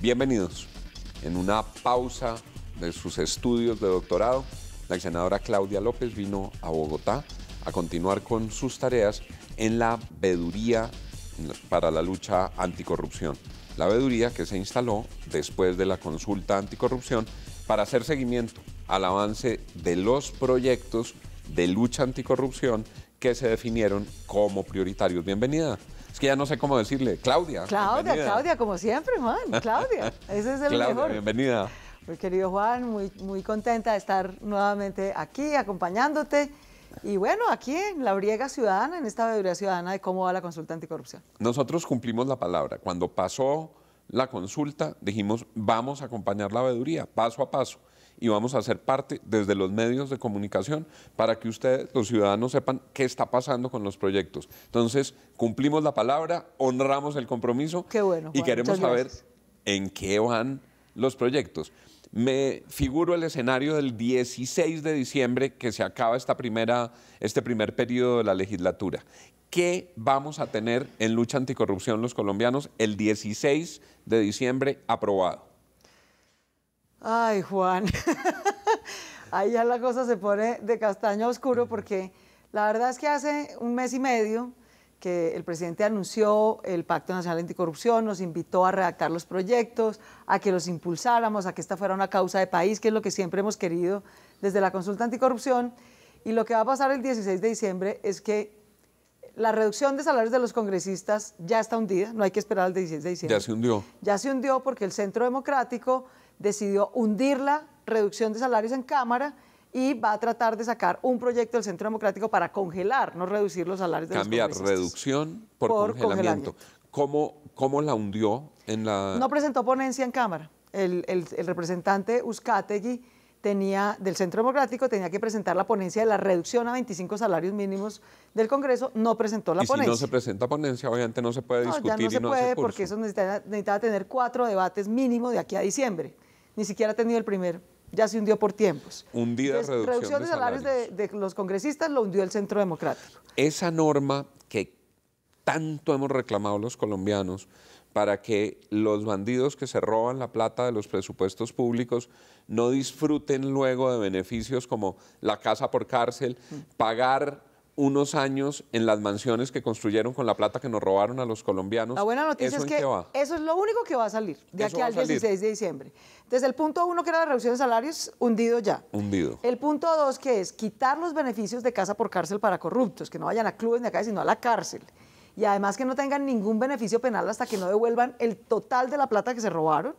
Bienvenidos. En una pausa de sus estudios de doctorado, la senadora Claudia López vino a Bogotá a continuar con sus tareas en la Veeduría para la lucha anticorrupción. La veeduría que se instaló después de la consulta anticorrupción para hacer seguimiento al avance de los proyectos de lucha anticorrupción que se definieron como prioritarios. Bienvenida. Es que ya no sé cómo decirle. Claudia. Claudia, como siempre, Juan. Claudia, ese es el Claudia, mejor. Bienvenida. Muy querido Juan, muy contenta de estar nuevamente aquí acompañándote. Y bueno, aquí en la Briega Ciudadana, en esta veeduría ciudadana de cómo va la consulta anticorrupción. Nosotros cumplimos la palabra. Cuando pasó la consulta, dijimos, vamos a acompañar la veeduría paso a paso y vamos a hacer parte desde los medios de comunicación para que ustedes, los ciudadanos, sepan qué está pasando con los proyectos. Entonces, cumplimos la palabra, honramos el compromiso. Qué bueno, Juan, y queremos muchas saber gracias. en qué van los proyectos. Me figuro el escenario del 16 de diciembre que se acaba este primer periodo de la legislatura. ¿Qué vamos a tener en lucha anticorrupción los colombianos el 16 de diciembre aprobado? Ay, Juan, ahí ya la cosa se pone de castaño oscuro porque la verdad es que hace un mes y medio que el presidente anunció el Pacto Nacional Anticorrupción, nos invitó a redactar los proyectos, a que los impulsáramos, a que esta fuera una causa de país, que es lo que siempre hemos querido desde la consulta anticorrupción. Y lo que va a pasar el 16 de diciembre es que la reducción de salarios de los congresistas ya está hundida, no hay que esperar al 16 de diciembre. Ya se hundió. Ya se hundió porque el Centro Democrático decidió hundir la reducción de salarios en Cámara y va a tratar de sacar un proyecto del Centro Democrático para congelar, no reducir los salarios de los congresistas. Cambiar reducción por congelamiento. ¿Cómo la hundió en la...? No presentó ponencia en Cámara. El representante Uzcategui del Centro Democrático tenía que presentar la ponencia de la reducción a 25 salarios mínimos del Congreso, no presentó la ponencia. Y si no se presenta ponencia, obviamente no se puede discutir ya no se y no puede hace curso. porque eso necesitaba tener 4 debates mínimo de aquí a diciembre. Ni siquiera ha tenido el primero. Ya se hundió por tiempos. Hundida reducción de salarios de los congresistas lo hundió el Centro Democrático. Esa norma que tanto hemos reclamado los colombianos para que los bandidos que se roban la plata de los presupuestos públicos no disfruten luego de beneficios como la casa por cárcel, pagar unos años en las mansiones que construyeron con la plata que nos robaron a los colombianos. La buena noticia es que eso es lo único que va a salir de aquí al 16 de diciembre. Entonces, el punto 1, que era la reducción de salarios, hundido ya. Hundido. El punto 2, que es quitar los beneficios de casa por cárcel para corruptos, que no vayan a clubes ni a calles, sino a la cárcel. Y además que no tengan ningún beneficio penal hasta que no devuelvan el total de la plata que se robaron.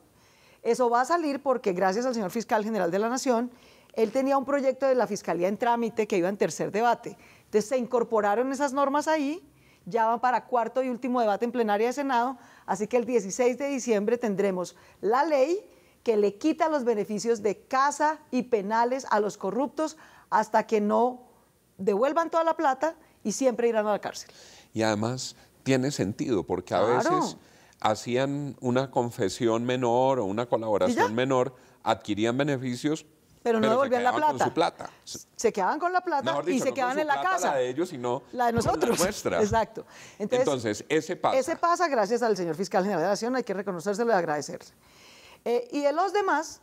Eso va a salir porque, gracias al señor fiscal general de la Nación, él tenía un proyecto de la Fiscalía en trámite que iba en tercer debate. Entonces se incorporaron esas normas ahí, ya van para cuarto y último debate en plenaria de Senado, así que el 16 de diciembre tendremos la ley que le quita los beneficios de casa y penales a los corruptos hasta que no devuelvan toda la plata y siempre irán a la cárcel. Y además tiene sentido, porque a veces hacían una confesión menor o una colaboración menor, adquirían beneficios, pero no devolvían la plata. Con su plata. Se quedaban con la plata y se quedaban en la casa. La de ellos, sino la de nosotros. La nuestra. Exacto. Entonces, ese pasa. Ese pasa gracias al señor fiscal general de la Nación, hay que reconocérselo y agradecerle. Y de los demás,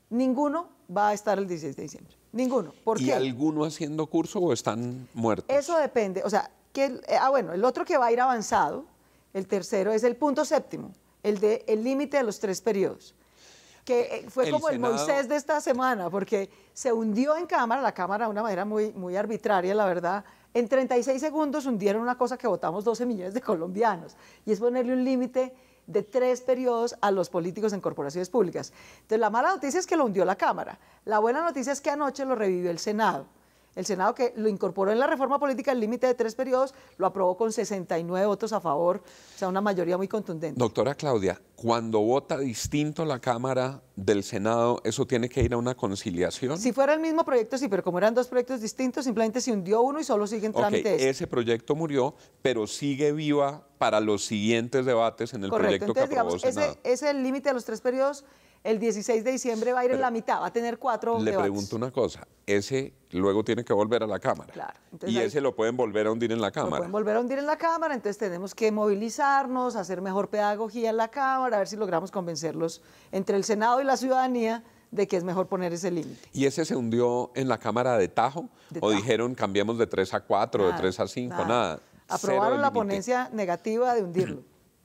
ninguno va a estar el 16 de diciembre. Ninguno. ¿Por qué? ¿Y alguno haciendo curso o están muertos? Eso depende. O sea, bueno, el otro que va a ir avanzado, el tercero, es el punto 7º, el límite de los 3 periodos. Que fue como el Moisés de esta semana, porque se hundió en Cámara, la Cámara de una manera muy arbitraria, la verdad. En 36 segundos hundieron una cosa que votamos 12 millones de colombianos, y es ponerle un límite de 3 periodos a los políticos en corporaciones públicas. Entonces, la mala noticia es que lo hundió la Cámara. La buena noticia es que anoche lo revivió el Senado. El Senado, que lo incorporó en la reforma política, el límite de 3 periodos, lo aprobó con 69 votos a favor, o sea, una mayoría muy contundente. Doctora Claudia, cuando vota distinto la Cámara del Senado, ¿eso tiene que ir a una conciliación? Si fuera el mismo proyecto, sí, pero como eran 2 proyectos distintos, simplemente se hundió uno y solo sigue en trámite ese proyecto murió, pero sigue viva para los siguientes debates en el proyecto que aprobó el Senado. Ese límite de los 3 periodos el 16 de diciembre va a ir en la mitad, va a tener 4 Le debates. pregunto una cosa, ese luego tiene que volver a la Cámara. Claro, entonces Y ahí ese lo pueden volver a hundir en la lo Cámara. pueden volver a hundir en la Cámara, entonces tenemos que movilizarnos, hacer mejor pedagogía en la Cámara, a ver si logramos convencerlos entre el Senado y la ciudadanía de que es mejor poner ese límite. ¿Y ese se hundió en la Cámara de tajo? De ¿O tajo. dijeron cambiemos de 3 a 4, de Nada, 3 a 5? Nada. Aprobaron Cero la límite. ponencia negativa de hundirlo.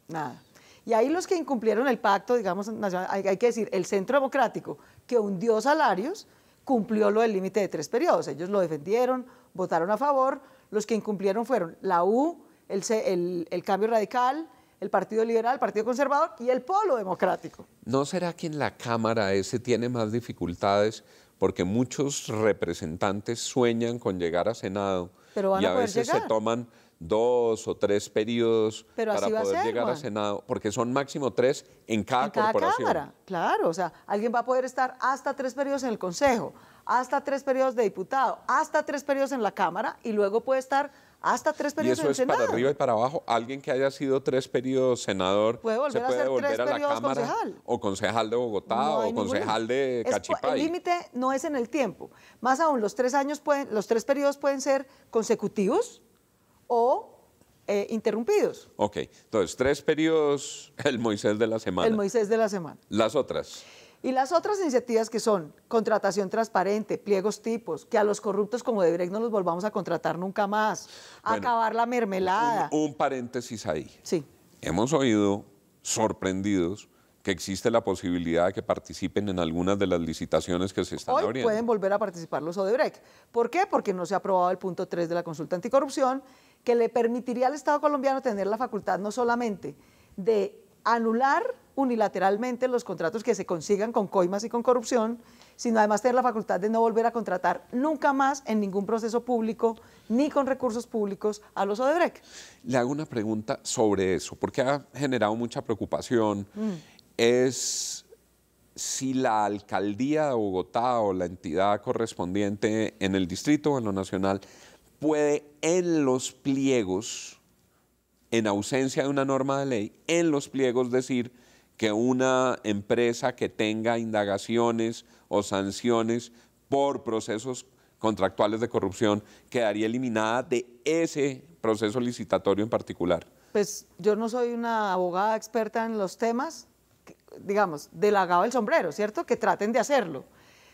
Nada. Y ahí los que incumplieron el pacto, digamos, nacional, hay que decir, el Centro Democrático, que hundió salarios, cumplió lo del límite de 3 periodos. Ellos lo defendieron, votaron a favor. Los que incumplieron fueron la U, el Cambio Radical, el Partido Liberal, el Partido Conservador y el Polo Democrático. ¿No será que en la Cámara ese tiene más dificultades? Porque muchos representantes sueñan con llegar a Senado Pero van y a a poder veces llegar. se toman 2 o 3 periodos Pero para así va a poder ser, llegar a Juan. Senado, porque son máximo 3 en cada En cada corporación. Cámara, claro. O sea, alguien va a poder estar hasta 3 periodos en el Consejo, hasta 3 periodos de diputado, hasta 3 periodos en la Cámara y luego puede estar hasta 3 Y periodos en eso el es Senado. para arriba y para abajo. Alguien que haya sido 3 periodos senador Puede volver se a puede ser volver 3 a la periodos Cámara concejal. o concejal de Bogotá No hay o ningún concejal de límite. El Cachipay. límite no es en el tiempo. Más aún, los 3 periodos pueden ser consecutivos o interrumpidos. Ok, entonces 3 periodos, el Moisés de la semana. El Moisés de la semana. Las otras. Y las otras iniciativas que son contratación transparente, pliegos tipos, que a los corruptos como Odebrecht no los volvamos a contratar nunca más, Bueno, acabar la mermelada. Un paréntesis ahí. Sí, Hemos oído, sorprendidos, que existe la posibilidad de que participen en algunas de las licitaciones que se están hoy abriendo. pueden volver a participar los Odebrecht. ¿Por qué? Porque no se ha aprobado el punto 3 de la consulta anticorrupción, que le permitiría al Estado colombiano tener la facultad no solamente de anular unilateralmente los contratos que se consigan con coimas y con corrupción, sino además tener la facultad de no volver a contratar nunca más en ningún proceso público ni con recursos públicos a los Odebrecht. Le hago una pregunta sobre eso, porque ha generado mucha preocupación. Es si la alcaldía de Bogotá o la entidad correspondiente en el distrito o en lo nacional puede en los pliegos, en ausencia de una norma de ley, en los pliegos decir que una empresa que tenga indagaciones o sanciones por procesos contractuales de corrupción quedaría eliminada de ese proceso licitatorio en particular. Pues yo no soy una abogada experta en los temas, digamos, delagado el sombrero, ¿cierto? Que traten de hacerlo.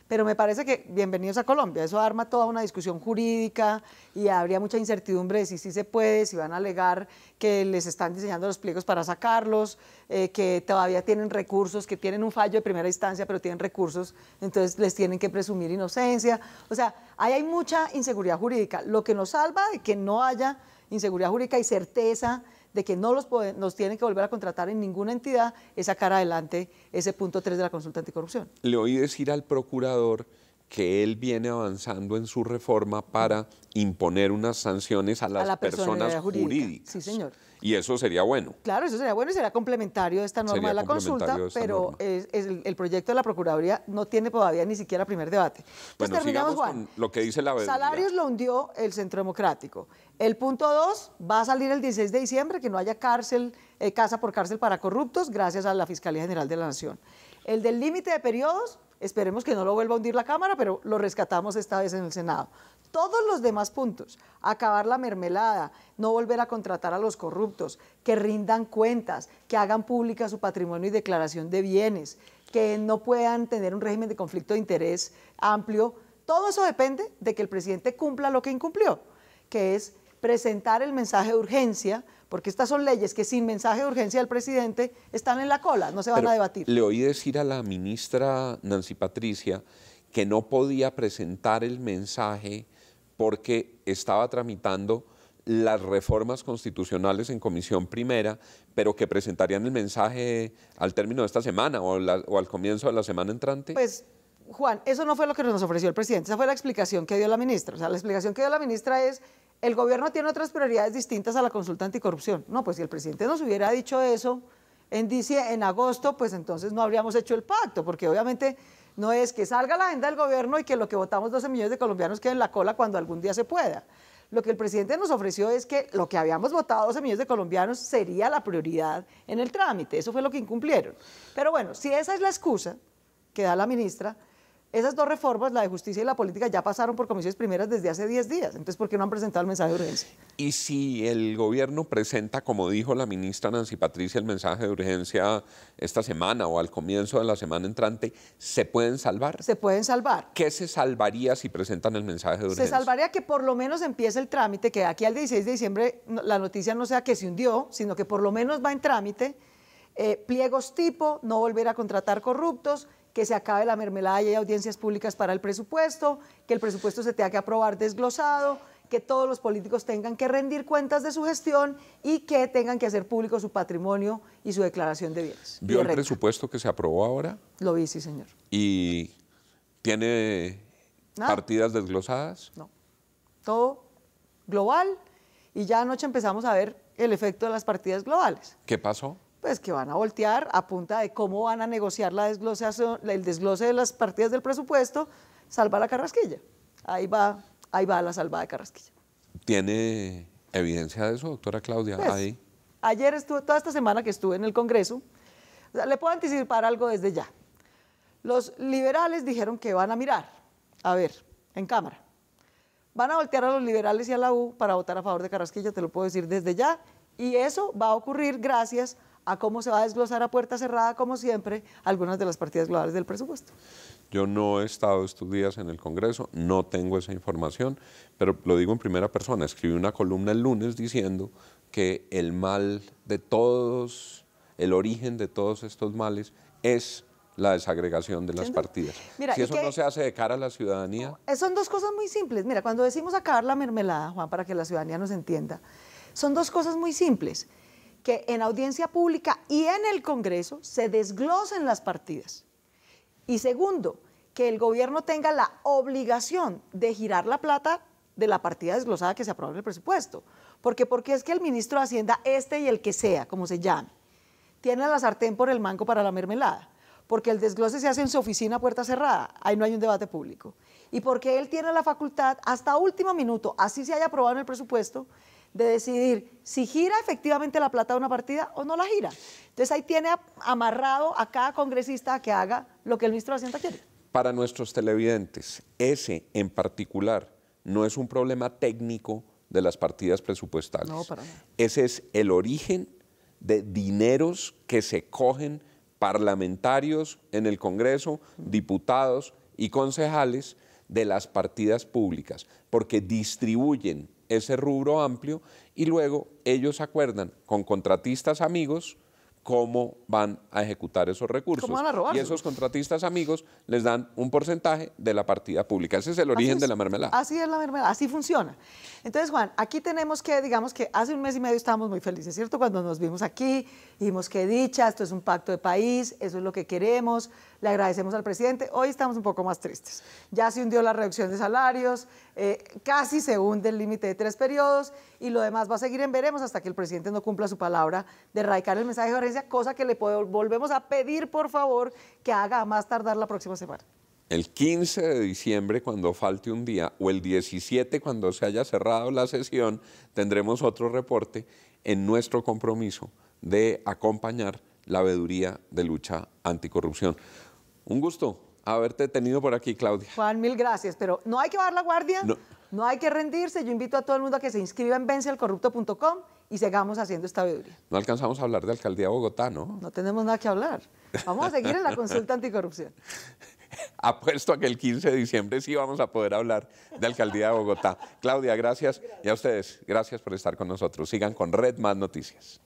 Pero me parece que bienvenidos a Colombia, eso arma toda una discusión jurídica y habría mucha incertidumbre de si sí se puede, si van a alegar que les están diseñando los pliegos para sacarlos, que todavía tienen recursos, que tienen un fallo de primera instancia pero tienen recursos, entonces les tienen que presumir inocencia. O sea, ahí hay mucha inseguridad jurídica. Lo que nos salva de que no haya inseguridad jurídica y certeza de que no los tienen que volver a contratar en ninguna entidad, es sacar adelante ese punto 3 de la consulta anticorrupción. Le oí decir al procurador que él viene avanzando en su reforma para imponer unas sanciones a las la personas personalidad jurídica. jurídicas. Sí, señor. Y eso sería bueno. Claro, eso sería bueno y sería complementario de esta norma Sería de la consulta, complementario de esta pero norma. el proyecto de la Procuraduría no tiene todavía ni siquiera primer debate. Entonces, Bueno, terminamos, sigamos Juan. con lo que dice la veeduría. Salarios lo hundió el Centro Democrático. El punto 2 va a salir el 16 de diciembre, que no haya casa por cárcel para corruptos, gracias a la Fiscalía General de la Nación. El del límite de periodos, esperemos que no lo vuelva a hundir la Cámara, pero lo rescatamos esta vez en el Senado. Todos los demás puntos, acabar la mermelada, no volver a contratar a los corruptos, que rindan cuentas, que hagan pública su patrimonio y declaración de bienes, que no puedan tener un régimen de conflicto de interés amplio, todo eso depende de que el presidente cumpla lo que incumplió, que es presentar el mensaje de urgencia, porque estas son leyes que sin mensaje de urgencia del presidente están en la cola, no se van Pero a debatir. le oí decir a la ministra Nancy Patricia que no podía presentar el mensaje porque estaba tramitando las reformas constitucionales en comisión primera, pero que presentarían el mensaje al término de esta semana o al comienzo de la semana entrante. Pues, Juan, eso no fue lo que nos ofreció el presidente, esa fue la explicación que dio la ministra. O sea, la explicación que dio la ministra es, el gobierno tiene otras prioridades distintas a la consulta anticorrupción. No, pues si el presidente nos hubiera dicho eso en agosto, pues entonces no habríamos hecho el pacto, porque obviamente no es que salga la agenda del gobierno y que lo que votamos 12 millones de colombianos quede en la cola cuando algún día se pueda. Lo que el presidente nos ofreció es que lo que habíamos votado 12 millones de colombianos sería la prioridad en el trámite. Eso fue lo que incumplieron. Pero bueno, si esa es la excusa que da la ministra, esas dos reformas, la de justicia y la política, ya pasaron por comisiones primeras desde hace 10 días. Entonces, ¿por qué no han presentado el mensaje de urgencia? Y si el gobierno presenta, como dijo la ministra Nancy Patricia, el mensaje de urgencia esta semana o al comienzo de la semana entrante, ¿se pueden salvar? Se pueden salvar. ¿Qué se salvaría si presentan el mensaje de urgencia? Se salvaría que por lo menos empiece el trámite, que aquí al 16 de diciembre la noticia no sea que se hundió, sino que por lo menos va en trámite, pliegos tipo, no volver a contratar corruptos, que se acabe la mermelada y hay audiencias públicas para el presupuesto, que el presupuesto se tenga que aprobar desglosado, que todos los políticos tengan que rendir cuentas de su gestión y que tengan que hacer público su patrimonio y su declaración de bienes. ¿Vio el presupuesto que se aprobó ahora? Lo vi, sí, señor. ¿Y tiene partidas desglosadas? No, todo global, y ya anoche empezamos a ver el efecto de las partidas globales. ¿Qué pasó? Pues que van a voltear a punta de cómo van a negociar el desglose de las partidas del presupuesto, salva la Carrasquilla. Ahí va la salvada de Carrasquilla. ¿Tiene evidencia de eso, doctora Claudia? Pues, ahí. Ayer estuve, toda esta semana que estuve en el Congreso, o sea, le puedo anticipar algo desde ya. Los liberales dijeron que van a mirar, a ver, en Cámara. Van a voltear a los liberales y a la U para votar a favor de Carrasquilla, te lo puedo decir desde ya, y eso va a ocurrir gracias a cómo se va a desglosar a puerta cerrada, como siempre, algunas de las partidas globales del presupuesto. Yo no he estado estos días en el Congreso, no tengo esa información, pero lo digo en primera persona. Escribí una columna el lunes diciendo que el mal de todos, el origen de todos estos males es la desagregación de las partidas. Mira, si eso no se hace de cara a la ciudadanía... Son dos cosas muy simples. Mira, cuando decimos acabar la mermelada, Juan, para que la ciudadanía nos entienda, son dos cosas muy simples. Que en audiencia pública y en el Congreso se desglosen las partidas. Y segundo, que el gobierno tenga la obligación de girar la plata de la partida desglosada que se aprueba en el presupuesto. Porque es que el ministro de Hacienda, este y el que sea, como se llame, tiene la sartén por el mango para la mermelada. Porque el desglose se hace en su oficina a puerta cerrada, ahí no hay un debate público. Y porque él tiene la facultad, hasta último minuto, así se haya aprobado en el presupuesto, de decidir si gira efectivamente la plata de una partida o no la gira. Entonces ahí tiene amarrado a cada congresista a que haga lo que el ministro de Hacienda quiere. Para nuestros televidentes, ese en particular no es un problema técnico de las partidas presupuestales. No, para nada. Ese es el origen de dineros que se cogen parlamentarios en el Congreso, diputados y concejales de las partidas públicas, porque distribuyen ese rubro amplio y luego ellos acuerdan con contratistas amigos cómo van a ejecutar esos recursos. ¿Cómo van a robarlos? Y esos contratistas amigos les dan un porcentaje de la partida pública. Ese es el origen de la mermelada. Así es la mermelada, así funciona. Entonces, Juan, aquí tenemos que, digamos que hace un mes y medio estábamos muy felices, ¿cierto? Cuando nos vimos aquí, dijimos que dicha, esto es un pacto de país, eso es lo que queremos, le agradecemos al presidente. Hoy estamos un poco más tristes. Ya se hundió la reducción de salarios, casi se hunde el límite de 3 periodos y lo demás va a seguir en veremos hasta que el presidente no cumpla su palabra de erradicar el mensaje de urgencia, cosa que le volvemos a pedir, por favor, que haga a más tardar la próxima semana. El 15 de diciembre, cuando falte un día, o el 17, cuando se haya cerrado la sesión, tendremos otro reporte en nuestro compromiso de acompañar la veeduría de lucha anticorrupción. Un gusto haberte tenido por aquí, Claudia. Juan, mil gracias, pero no hay que bajar la guardia, no hay que rendirse. Yo invito a todo el mundo a que se inscriba en vencealcorrupto.com y sigamos haciendo esta veeduría. No alcanzamos a hablar de Alcaldía de Bogotá, ¿no? No tenemos nada que hablar. Vamos a seguir en la consulta anticorrupción. Apuesto a que el 15 de diciembre sí vamos a poder hablar de Alcaldía de Bogotá. Claudia, gracias. Y a ustedes, gracias por estar con nosotros. Sigan con Red Más Noticias.